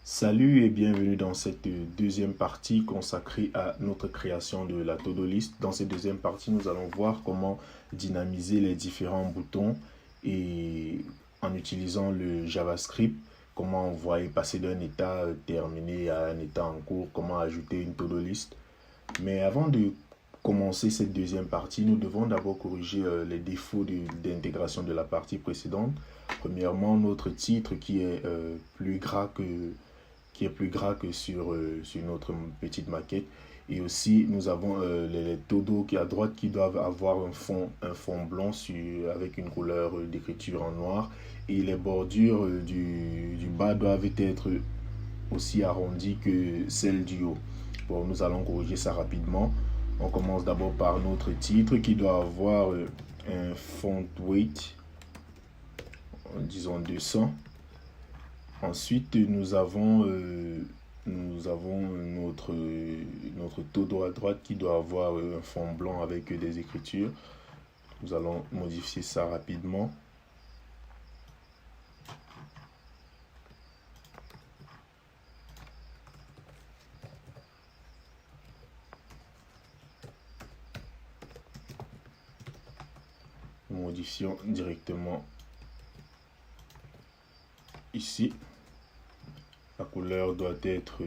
Salut et bienvenue dans cette deuxième partie consacrée à notre création de la to-do list. Dans cette deuxième partie, nous allons voir comment dynamiser les différents boutons et en utilisant le JavaScript, comment envoyer passer d'un état terminé à un état en cours, comment ajouter une to-do list. Mais avant de commencer cette deuxième partie, nous devons d'abord corriger les défauts d'intégration de la partie précédente. Premièrement, notre titre qui est plus gras que sur notre petite maquette. Et aussi, nous avons les todo qui à droite qui doivent avoir un fond blanc avec une couleur d'écriture en noir. Et les bordures du bas doivent être aussi arrondies que celles du haut. Bon, nous allons corriger ça rapidement. On commence d'abord par notre titre qui doit avoir un font weight, disons 200. Ensuite, nous avons notre todo à droite qui doit avoir un fond blanc avec des écritures. Nous allons modifier ça rapidement. Nous modifions directement ici. La couleur doit être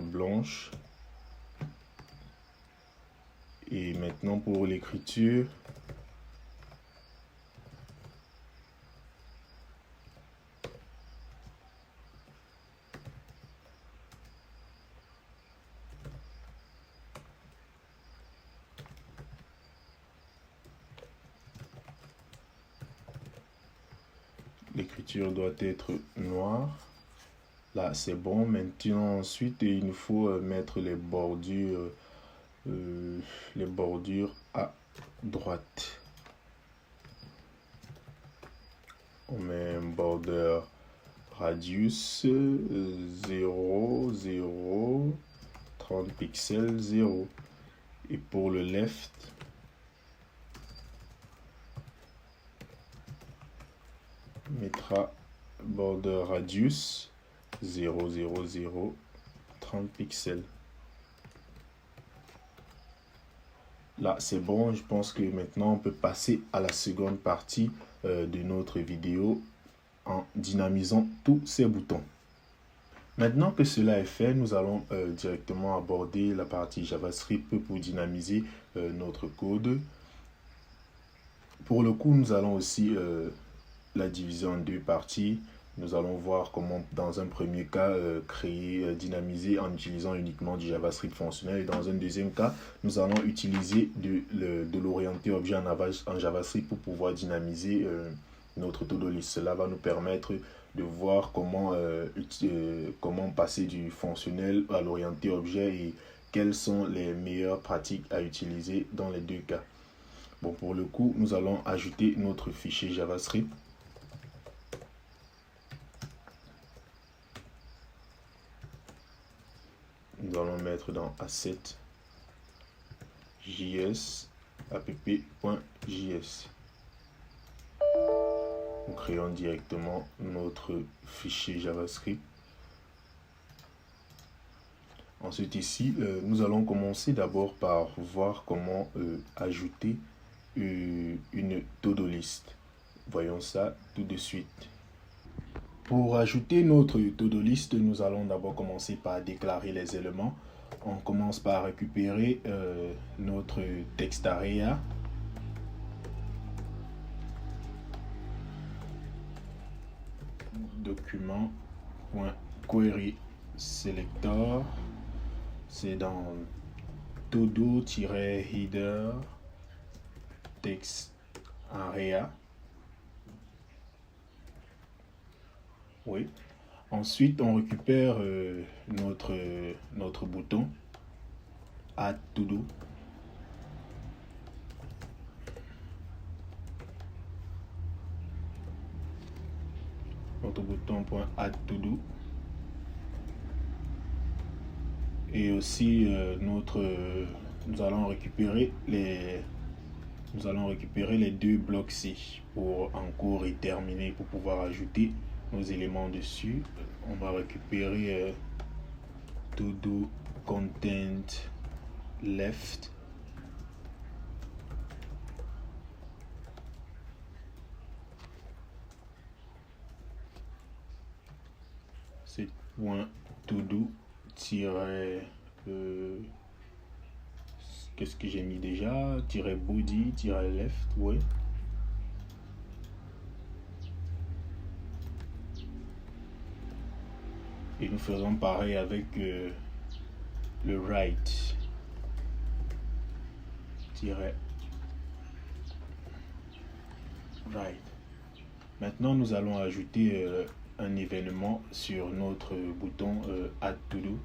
blanche. Et maintenant pour l'écriture, doit être noire. Là c'est bon. Maintenant ensuite il nous faut mettre les bordures à droite. On met un border radius 0 0 30 pixels 0. Et pour le left, mettra border radius 0 0 0 30 pixels. Là c'est bon. Je pense que maintenant on peut passer à la seconde partie de notre vidéo en dynamisant tous ces boutons. Maintenant que cela est fait, nous allons directement aborder la partie JavaScript pour dynamiser notre code. Pour le coup, nous allons aussi la diviser en deux parties. Nous allons voir comment, dans un premier cas, dynamiser en utilisant uniquement du JavaScript fonctionnel. Et dans un deuxième cas, nous allons utiliser de l'orienté objet en JavaScript pour pouvoir dynamiser notre to-do list. Cela va nous permettre de voir comment passer du fonctionnel à l'orienté objet et quelles sont les meilleures pratiques à utiliser dans les deux cas. Bon, pour le coup, nous allons ajouter notre fichier JavaScript. Nous allons mettre dans asset js app.js. Nous créons directement notre fichier JavaScript. Ensuite ici, nous allons commencer d'abord par voir comment ajouter une to-do list. Voyons ça tout de suite. Pour ajouter notre to-do list, nous allons d'abord commencer par déclarer les éléments. On commence par récupérer notre text area. Document.query selector. C'est dans todo-header text area. Oui. Ensuite, on récupère notre bouton Add to do. Notre bouton .add to do. Et aussi nous allons récupérer les deux blocs C pour en cours et terminé pour pouvoir ajouter nos éléments dessus. On va récupérer todo content left. C'est point todo tiret qu'est-ce que j'ai mis déjà, tiret body tiret left, ouais. Et nous faisons pareil avec le right tiret right. Maintenant nous allons ajouter un événement sur notre bouton add to do.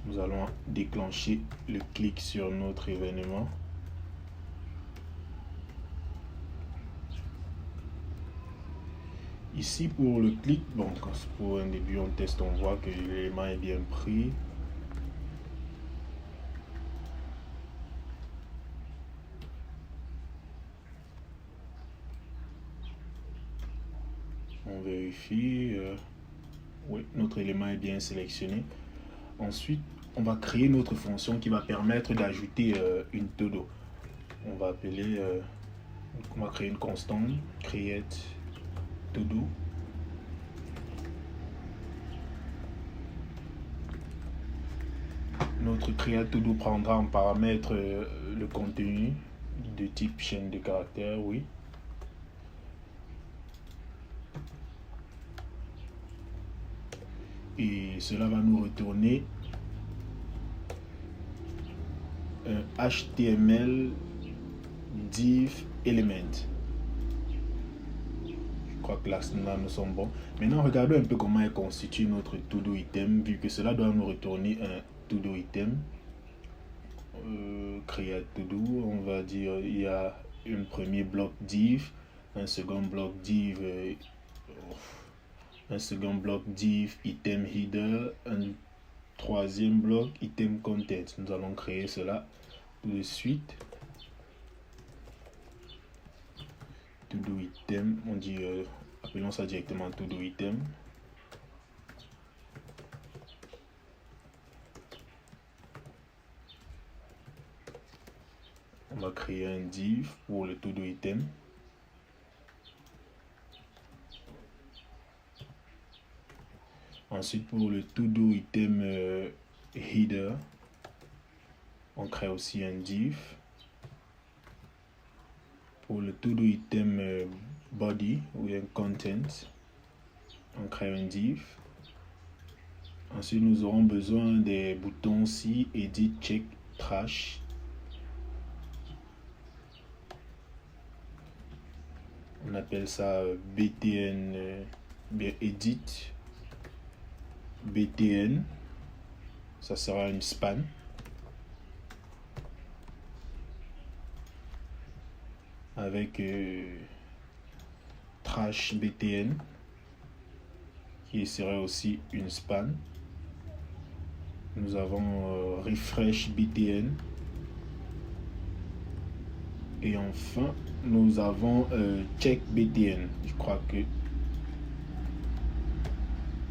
Nous allons déclencher le clic sur notre événement. Ici pour le clic, bon, pour un début on teste, on voit que l'élément est bien pris. On vérifie, oui, notre élément est bien sélectionné. Ensuite, on va créer notre fonction qui va permettre d'ajouter une todo. On va appeler, on va créer une constante, create todo. Notre create todo prendra en paramètre le contenu de type chaîne de caractères, oui. Et cela va nous retourner un HTML div element. Je crois que là nous sommes bons. Maintenant regardons un peu comment est constitué notre todo item, vu que cela doit nous retourner un todo item. Create todo, on va dire il y a un premier bloc div, un second bloc div item header, un troisième bloc item content. Nous allons créer cela tout de suite. todo item, on dit appelons ça directement todo item. On va créer un div pour le todo item. Ensuite, pour le todo item header, on crée aussi un div. Pour le todo item body ou un content, on crée un div. Ensuite, nous aurons besoin des boutons si, edit, check, trash. On appelle ça btn, bien edit. btn, ça sera une span. Avec trash btn qui serait aussi une span. Nous avons refresh btn et enfin nous avons check btn. Je crois que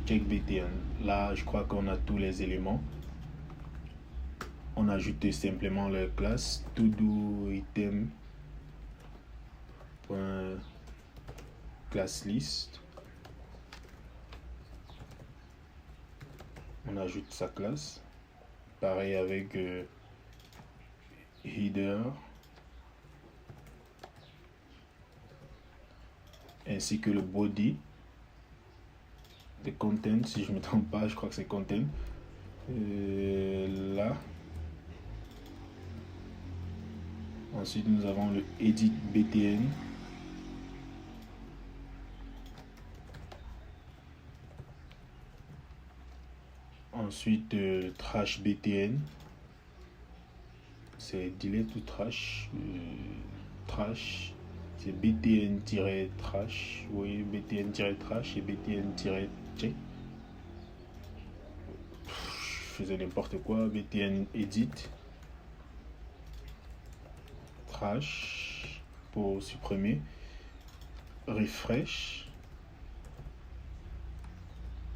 check btn, là je crois qu'on a tous les éléments. On ajoute simplement leur classe todo item class list. On ajoute sa classe. Pareil avec header ainsi que le body. Le content, si je ne me trompe pas, je crois que c'est content. Là. Ensuite, nous avons le edit btn. Ensuite, trash btn. C'est delete ou trash. Trash. C'est btn-trash, oui, btn-trash et btn-check. Je faisais n'importe quoi. Btn edit trash pour supprimer, refresh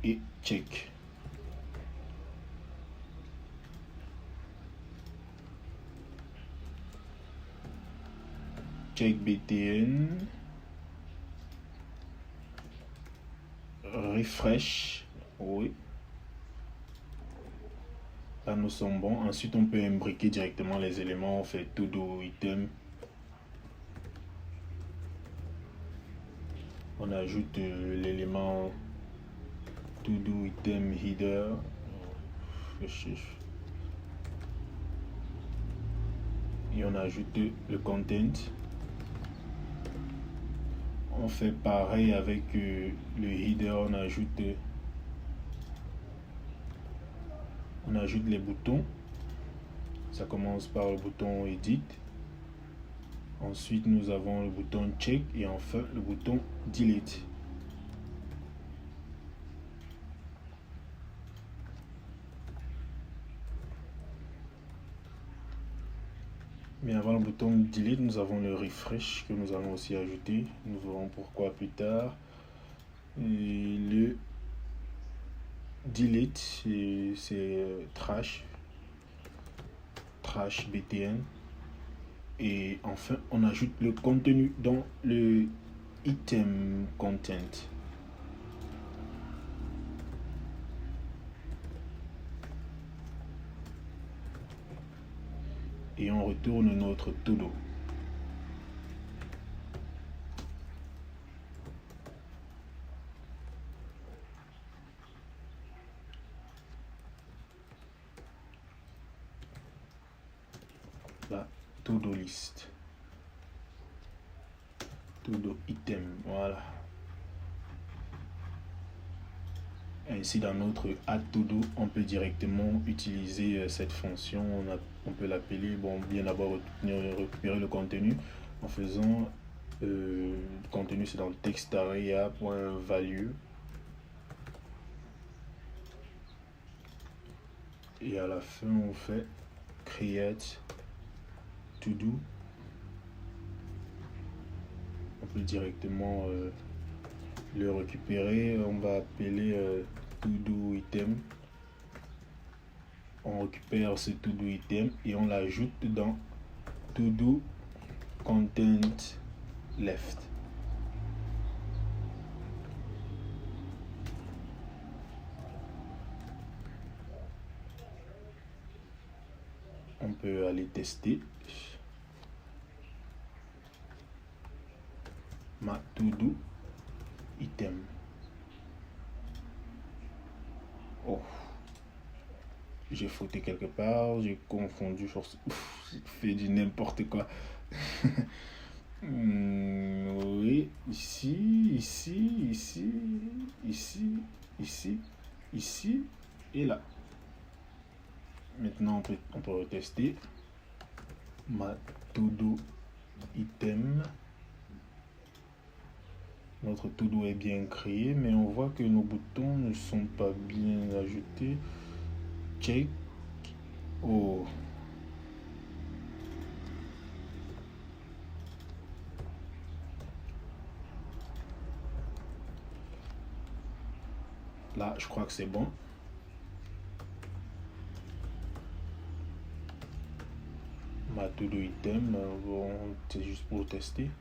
et check. Check btn, refresh, oui. Là nous sommes bons. Ensuite on peut imbriquer directement les éléments. On fait to do item, on ajoute l'élément to do item header et on ajoute le content. On fait pareil avec le header, on ajoute les boutons. Ça commence par le bouton edit, ensuite nous avons le bouton check et enfin le bouton delete. Mais avant le bouton delete, nous avons le refresh que nous allons aussi ajouter. Nous verrons pourquoi plus tard. Et le delete, c'est trash btn. Et enfin, on ajoute le contenu dans le item content. Et on retourne notre todo. La todo list, todo item, voilà. Ainsi dans notre add to do, on peut directement utiliser cette fonction. On peut l'appeler, bon, bien d'abord récupérer le contenu en faisant le contenu, c'est dans le text area.value et à la fin on fait create to do. On peut directement le récupérer. On va appeler to do item. On récupère ce to do item et on l'ajoute dans to do content left. On peut aller tester ma to do item. Oh, j'ai fauté quelque part, j'ai confondu, j'ai fait du n'importe quoi. Oui, ici et là. Maintenant on peut retester ma to do item. Notre to do est bien créé, mais on voit que nos boutons ne sont pas bien ajoutés. Check. Oh. Là, je crois que c'est bon. Ma to do item, bon, c'est juste pour tester.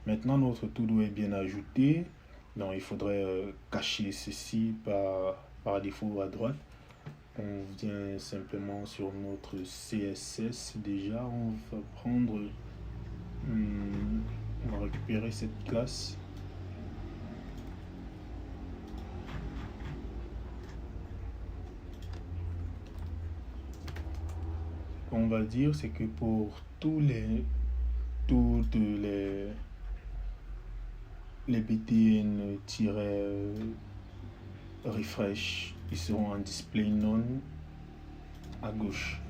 Maintenant, notre to do est bien ajouté. Donc, il faudrait cacher ceci par défaut à droite. On vient simplement sur notre CSS. Déjà, on va prendre, on va récupérer cette classe. On va dire c'est que pour toutes les btn-refresh, ils seront en display none à gauche.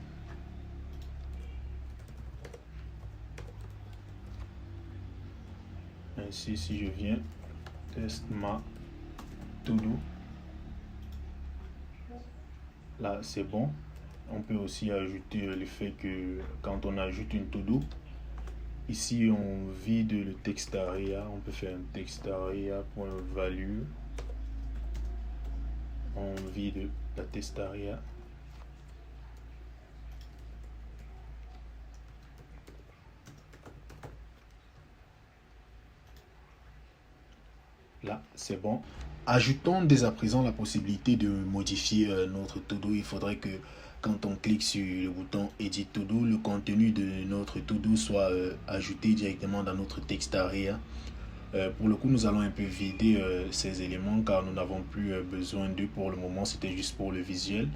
Ainsi, si je viens, test ma to-do, là c'est bon. On peut aussi ajouter le fait que quand on ajoute une to-do, ici on vide le text area. On peut faire un text area.value. On vide la text area. Là, c'est bon. Ajoutons dès à présent la possibilité de modifier notre to-do. Il faudrait que quand on clique sur le bouton Edit to-do, le contenu de notre to-do soit ajouté directement dans notre text area. Pour le coup, nous allons un peu vider ces éléments car nous n'avons plus besoin d'eux pour le moment. C'était juste pour le visuel.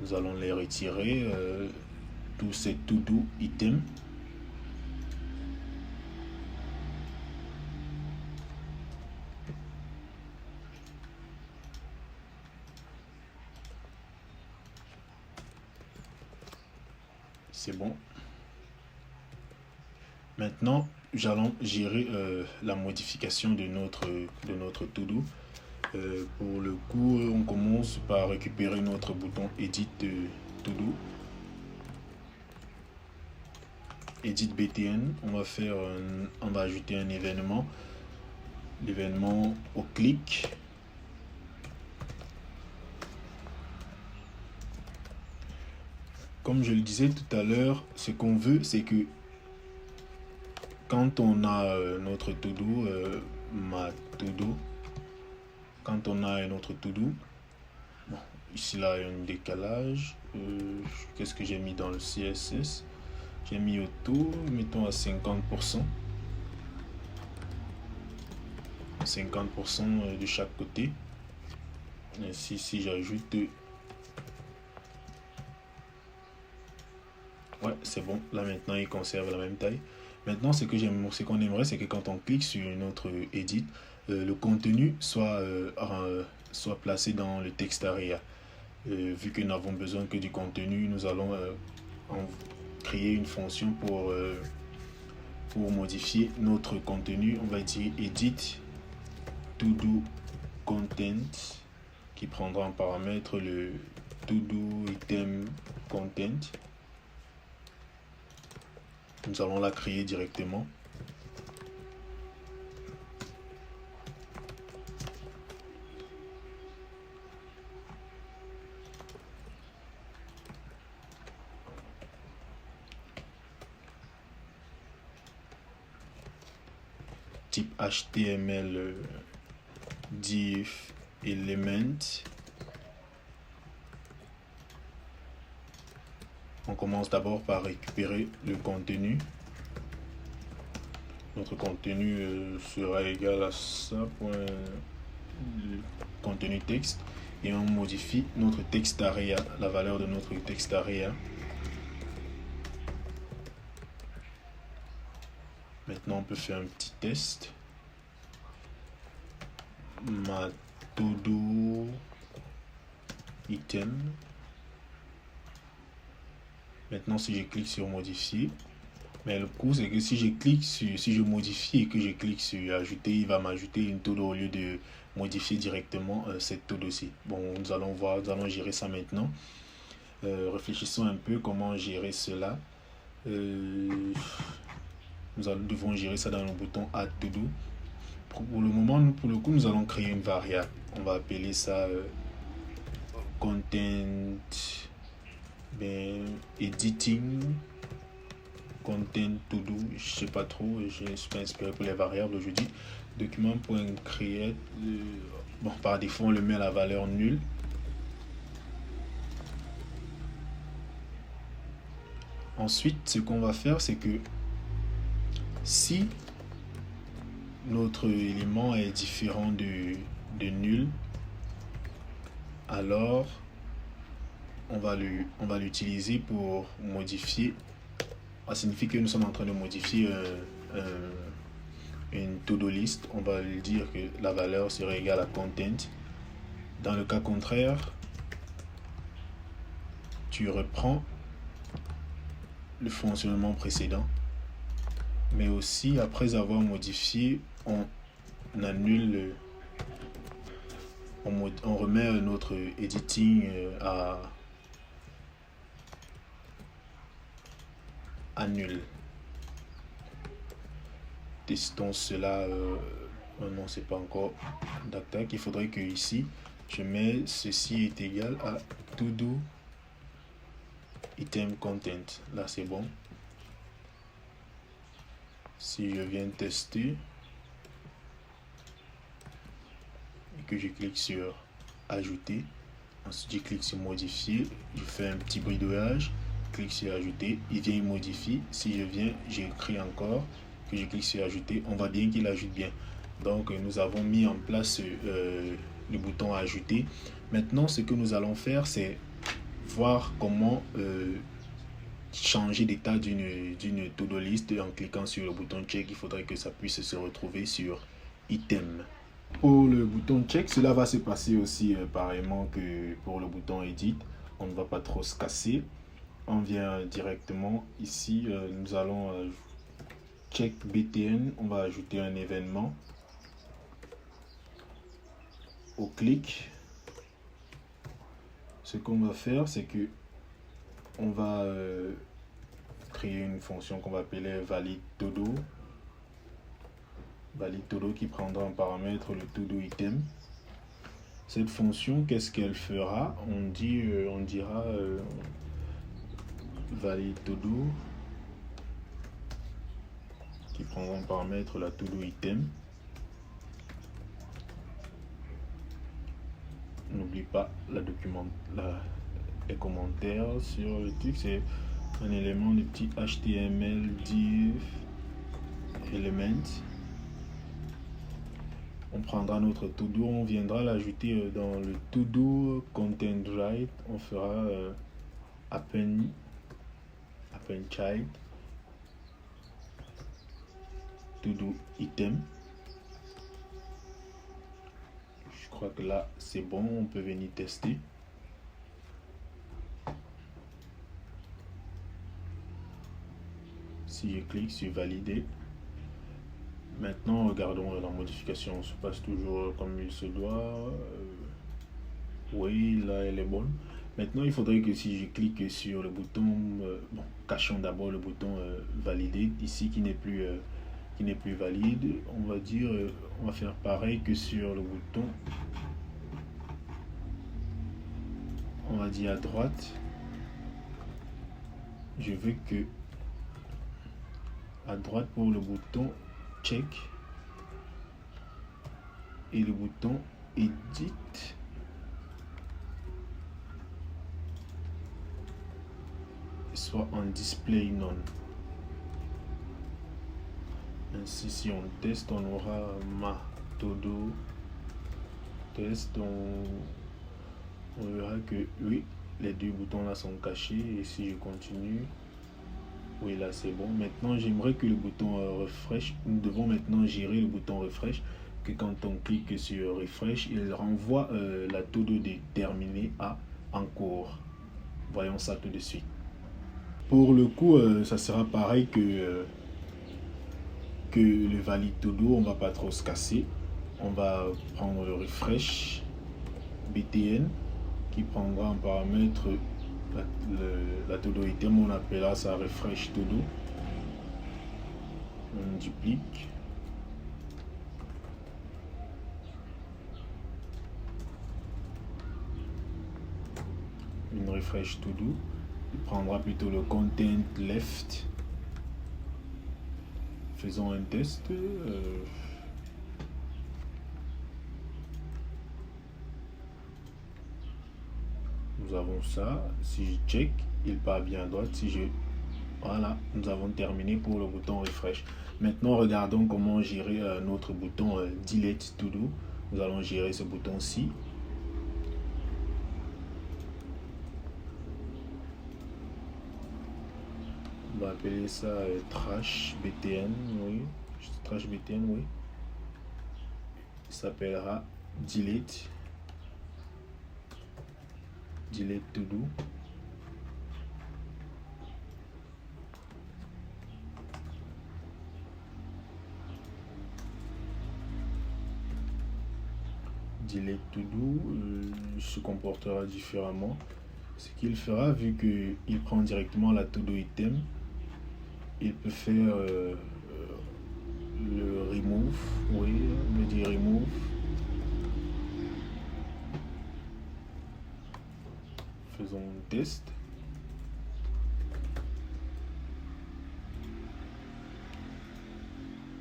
Nous allons les retirer, tous ces to-do items. C'est bon. Maintenant, j'allons gérer la modification de notre to-do. Pour le coup, on commence par récupérer notre bouton Edit to-do. Edit BTN. On va ajouter un événement. L'événement au clic. Comme je le disais tout à l'heure, ce qu'on veut, c'est que quand on a notre to-do, ma to-do, quand on a notre to-do, bon, ici là il y a un décalage. Qu'est-ce que j'ai mis dans le CSS? J'ai mis auto, mettons à 50%. 50% de chaque côté. Ainsi, si j'ajoute... Ouais, c'est bon. Là maintenant, il conserve la même taille. Maintenant, ce qu'on aimerait, c'est que quand on clique sur notre edit, le contenu soit placé dans le text area. Vu que nous n'avons besoin que du contenu, nous allons créer une fonction pour modifier notre contenu. On va dire edit to-do content qui prendra en paramètre le to-do item content. Nous allons la créer directement. Type HTML div element. On commence d'abord par récupérer le contenu. Notre contenu sera égal à ça, le contenu texte, et on modifie notre text area, la valeur de notre text area. Maintenant, on peut faire un petit test. Ma to-do item. Maintenant, si je clique sur modifier, mais le coup c'est que si je modifie et que je clique sur ajouter, il va m'ajouter une to-do au lieu de modifier directement cette to-do-ci. Bon, nous allons voir, nous allons gérer ça maintenant. Réfléchissons un peu comment gérer cela. Nous devons gérer ça dans le bouton Add to Do. Pour le moment, pour le coup, nous allons créer une variable. On va appeler ça content editing content to do. Je sais pas trop, je ne suis pas inspiré pour les variables aujourd'hui. Document.create, bon, par défaut, on le met à la valeur nulle. Ensuite, ce qu'on va faire, c'est que si notre élément est différent de nul, alors on va l'utiliser pour modifier. Ça signifie que nous sommes en train de modifier une to-do list. On va lui dire que la valeur serait égale à content. Dans le cas contraire, tu reprends le fonctionnement précédent. mais aussi après avoir modifié, on annule, on remet notre editing à nul. Testons cela. Non, c'est pas encore d'attaque. Il faudrait que ici je mets ceci est égal à to do item content. Là c'est bon. Si je viens tester et que je clique sur ajouter, ensuite je clique sur modifier, je fais un petit bridouillage, clique sur ajouter, il vient, il modifie. Si je viens, j'écris encore, que je clique sur ajouter, on voit bien qu'il ajoute bien. Donc nous avons mis en place le bouton ajouter. Maintenant ce que nous allons faire, c'est voir comment changer d'état d'une to-do list en cliquant sur le bouton check. Il faudrait que ça puisse se retrouver sur item. Pour le bouton check, cela va se passer aussi pareillement que pour le bouton edit. On ne va pas trop se casser. On vient directement ici, nous allons check BTN, on va ajouter un événement. Au clic, ce qu'on va faire, c'est que on va créer une fonction qu'on va appeler valid todo. Valid todo qui prendra en paramètre le todo item. Cette fonction, qu'est-ce qu'elle fera? On dira valid todo qui prendra en paramètre la todo item. N'oublie pas les commentaires sur le truc, c'est un élément de petit HTML div element. On prendra notre to-do, on viendra l'ajouter dans le to-do content right, on fera append child to-do item. Je crois que là c'est bon, on peut venir tester. Si je clique sur valider, maintenant regardons la modification se passe toujours comme il se doit. Oui, là elle est bonne. Maintenant il faudrait que si je clique sur le bouton, bon, cachons d'abord le bouton valider ici qui n'est plus valide. On va dire, on va faire pareil que sur le bouton. On va dire à droite, je veux que à droite pour le bouton check et le bouton edit soit en display none. Ainsi si on teste, on aura ma todo test, on verra que oui, les deux boutons là sont cachés. Et si je continue, oui, là c'est bon. Maintenant j'aimerais que le bouton refresh, nous devons maintenant gérer le bouton refresh, que quand on clique sur refresh, il renvoie la todo de terminé à en cours. Voyons ça tout de suite. Pour le coup, ça sera pareil que le valide todo, on va pas trop se casser. On va prendre le refresh BTN qui prendra en paramètre la todo item, on appellera ça refresh todo. On duplique. Une refresh todo. Il prendra plutôt le content left. Faisons un test. Nous avons ça. Si je check, il part bien à droite. Si je... Voilà, nous avons terminé pour le bouton refresh. Maintenant, regardons comment gérer notre bouton delete to do. Nous allons gérer ce bouton-ci. On va appeler ça trash btn, oui. Trash btn, oui. Il s'appellera delete to do. delete to do se comportera différemment. Ce qu'il fera, vu qu'il prend directement la to do item, il peut faire le remove. Oui, on me dit remove. Faisons un test.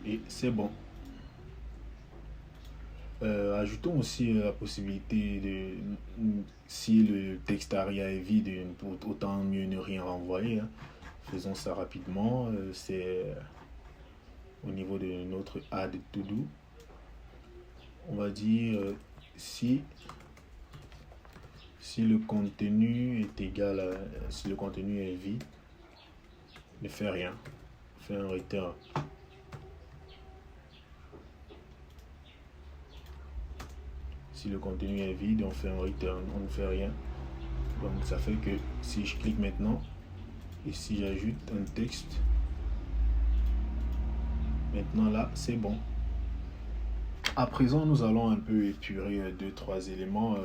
Et c'est bon. Ajoutons aussi la possibilité de, si le texte ARIA est vide, autant mieux ne rien renvoyer. Hein. Faisons ça rapidement. C'est au niveau de notre add to do. On va dire si le contenu est égal à, si le contenu est vide, ne fait rien. Fait un return. Si le contenu est vide, on fait un return, on ne fait rien. Donc ça fait que si je clique maintenant et si j'ajoute un texte, maintenant là c'est bon. À présent nous allons un peu épurer 2-3 éléments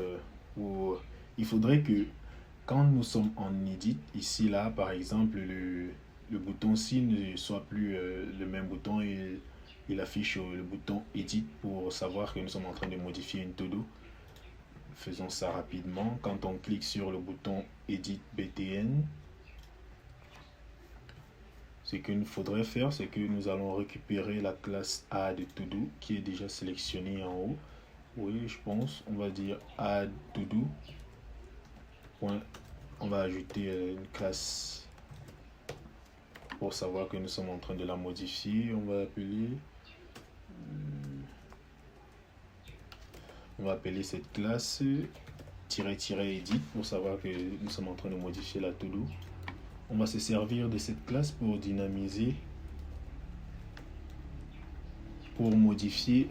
où il faudrait que quand nous sommes en edit, ici là par exemple le bouton ci ne soit plus le même bouton et il affiche le bouton edit pour savoir que nous sommes en train de modifier une to-do. Faisons ça rapidement. Quand on clique sur le bouton edit btn, ce qu'il nous faudrait faire, c'est que nous allons récupérer la classe add to do qui est déjà sélectionnée en haut. Oui, je pense. On va dire add to do. On va ajouter une classe pour savoir que nous sommes en train de la modifier. On va appeler cette classe -edit pour savoir que nous sommes en train de modifier la to-do. On va se servir de cette classe pour dynamiser, pour modifier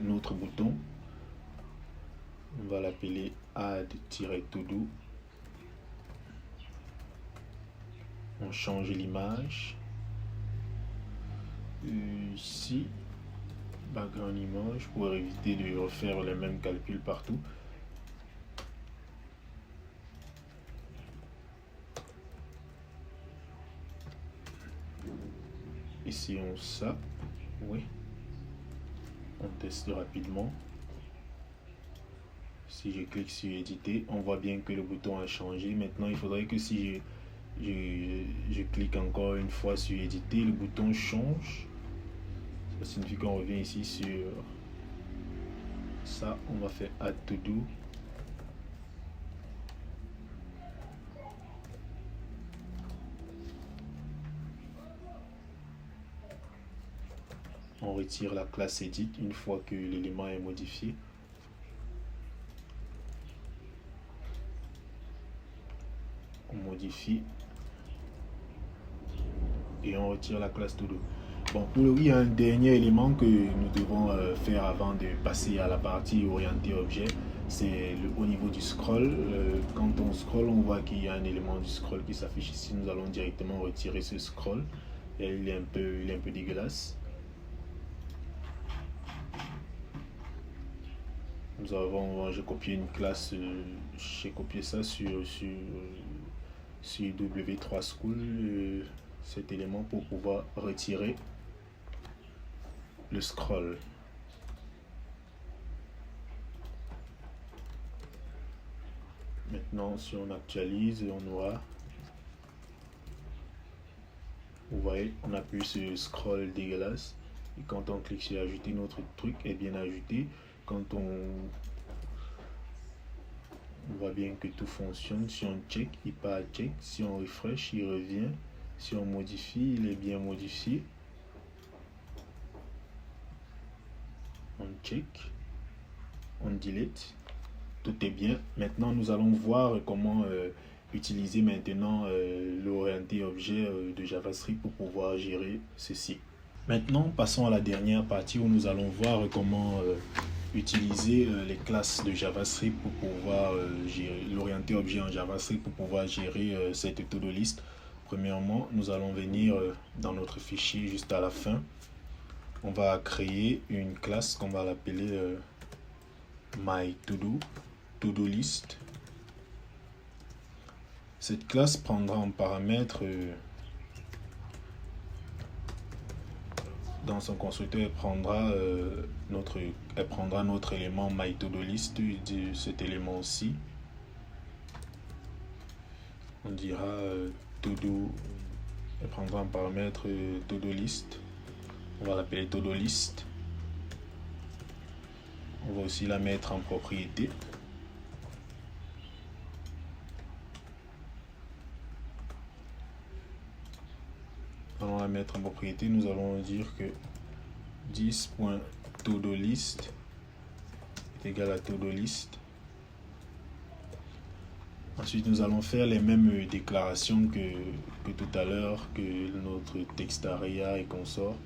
notre bouton. On va l'appeler add-to-do. On change l'image. Ici, background image pour éviter de refaire les mêmes calculs partout. Essayons ça. Oui. On teste rapidement. Si je clique sur éditer, on voit bien que le bouton a changé. Maintenant, il faudrait que si je clique encore une fois sur éditer, le bouton change. Ça signifie qu'on revient ici sur ça. On va faire add to do. On retire la classe edit une fois que l'élément est modifié. On modifie et on retire la classe to do. Bon, il y a un dernier élément que nous devons faire avant de passer à la partie orientée objet. C'est au niveau du scroll. Quand on scroll, on voit qu'il y a un élément du scroll qui s'affiche ici. Nous allons directement retirer ce scroll. Et il est un peu dégueulasse. J'ai copié une classe, j'ai copié ça sur W3 School, cet élément pour pouvoir retirer le scroll. Maintenant, si on actualise, on aura, vous voyez, on a plus ce scroll dégueulasse. Et quand on clique sur ajouter, notre truc est bien ajouté. Quand on voit bien que tout fonctionne, si on check, il part à check, si on refresh, il revient, si on modifie, il est bien modifié. On check, on delete, tout est bien. Maintenant, nous allons voir comment utiliser maintenant l'orienté objet de JavaScript pour pouvoir gérer ceci. Maintenant, passons à la dernière partie où nous allons voir comment utiliser les classes de JavaScript pour pouvoir gérer l'orienté objet en JavaScript pour pouvoir gérer cette to-do list. Premièrement, nous allons venir dans notre fichier juste à la fin. On va créer une classe qu'on va l'appeler my to-do list. Cette classe prendra en paramètre dans son constructeur, elle prendra notre élément my to-do list de cet élément aussi. On dira to-do, elle prendra un paramètre to-do list. On va l'appeler to-do list. On va aussi la mettre en propriété. Allons la mettre en propriété. Nous allons dire que 10.todolist est égal à todolist. Ensuite, nous allons faire les mêmes déclarations que tout à l'heure, que notre texte aria et consort.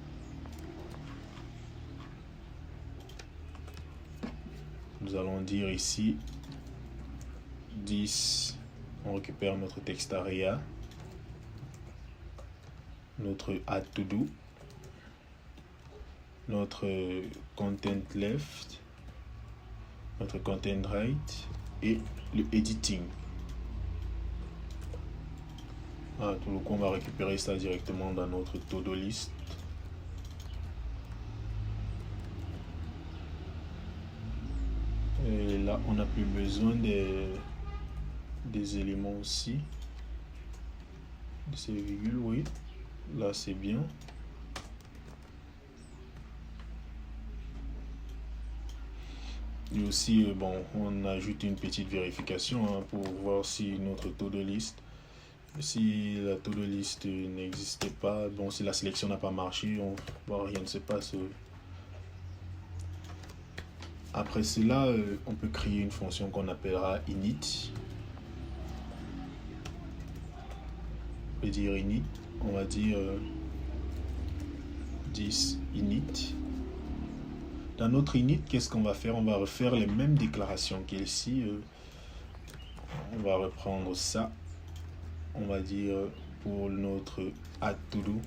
Nous allons dire ici 10, on récupère notre texte aria, notre add to do, notre content left, notre content right et le editing. Ah, tout le coup, on va récupérer ça directement dans notre to-do list. Et là, on n'a plus besoin des éléments aussi. De ces virgules, oui. Là, c'est bien. Et aussi, bon, on ajoute une petite vérification pour voir si notre to-do list, si la to-do list n'existait pas, bon, si la sélection n'a pas marché, rien ne se passe. Après cela, on peut créer une fonction qu'on appellera init. On peut dire init, on va dire 10 init. Dans notre init, qu'est-ce qu'on va faire? On va refaire les mêmes déclarations qu'ici. On va reprendre ça. On va dire pour notre add to do.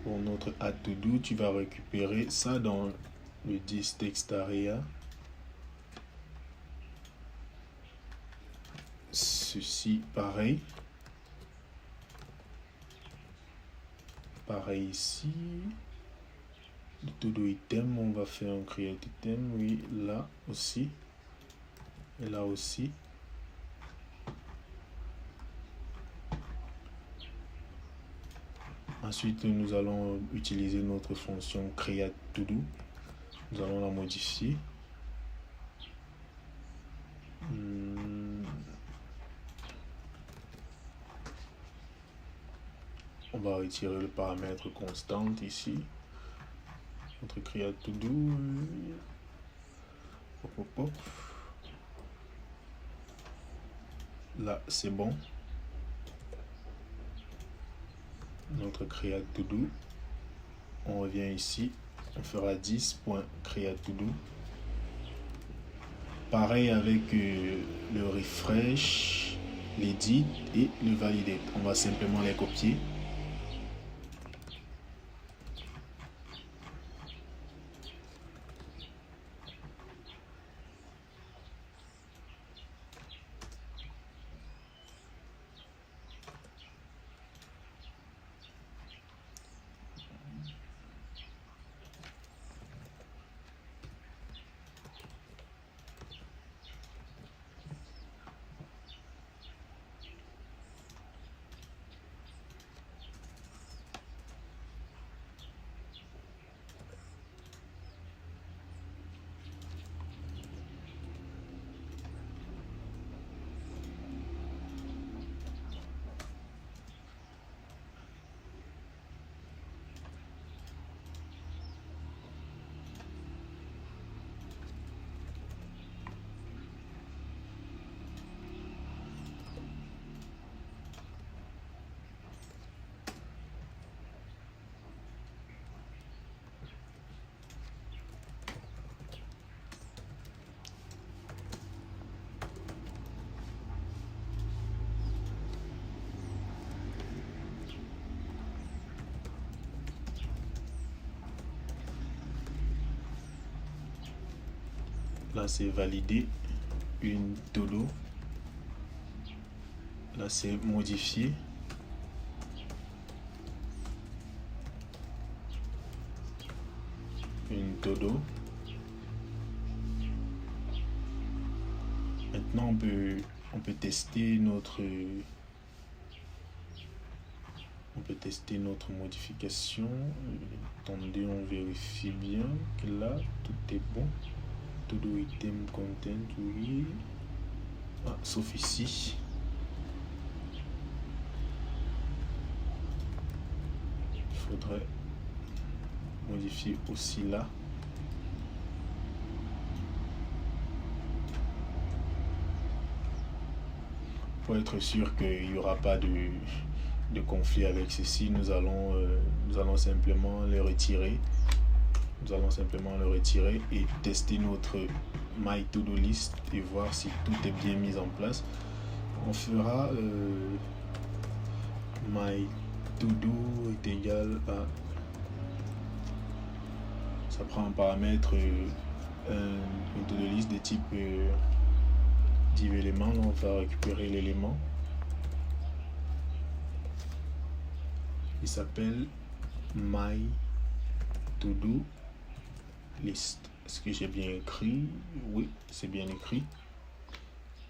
Pour notre add to do, tu vas récupérer ça dans le 10 text area. Ceci pareil. Pareil ici. Le to-do item, on va faire un create item, oui, là aussi. Et là aussi. Ensuite, nous allons utiliser notre fonction create to do. Nous allons la modifier. On va retirer le paramètre constant ici. Notre create to do. Là, c'est bon. Notre create to do. On revient ici. On fera 10.create to do. Pareil avec le refresh, l'edit et le validate. On va simplement les copier. Là, c'est valider une todo. Là, c'est modifier. Une todo. Maintenant, on peut tester notre modification. Attendez, on vérifie bien que là, tout est bon. Todo item content, oui. Ah, sauf ici. Il faudrait modifier aussi là. Pour être sûr qu'il n'y aura pas de conflit avec ceci, nous allons simplement le retirer. Nous allons simplement le retirer et tester notre My To-Do List et voir si tout est bien mis en place. On fera My To-Do est égal à... Ça prend un paramètre, une To-Do List de type div élément. On va récupérer l'élément. Il s'appelle My To-Do List. Est-ce que j'ai bien écrit? Oui, c'est bien écrit.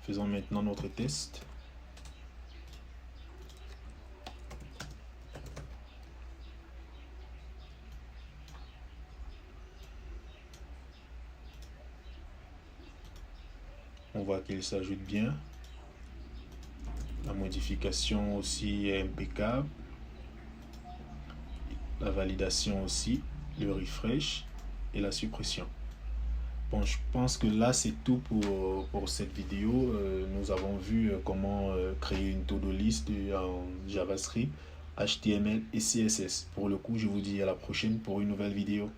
Faisons maintenant notre test. On voit qu'il s'ajoute bien. La modification aussi est impeccable. La validation aussi, le refresh et la suppression. Bon, je pense que là c'est tout pour cette vidéo. Nous avons vu comment créer une to-do list en JavaScript, HTML et CSS. Pour le coup, je vous dis à la prochaine pour une nouvelle vidéo.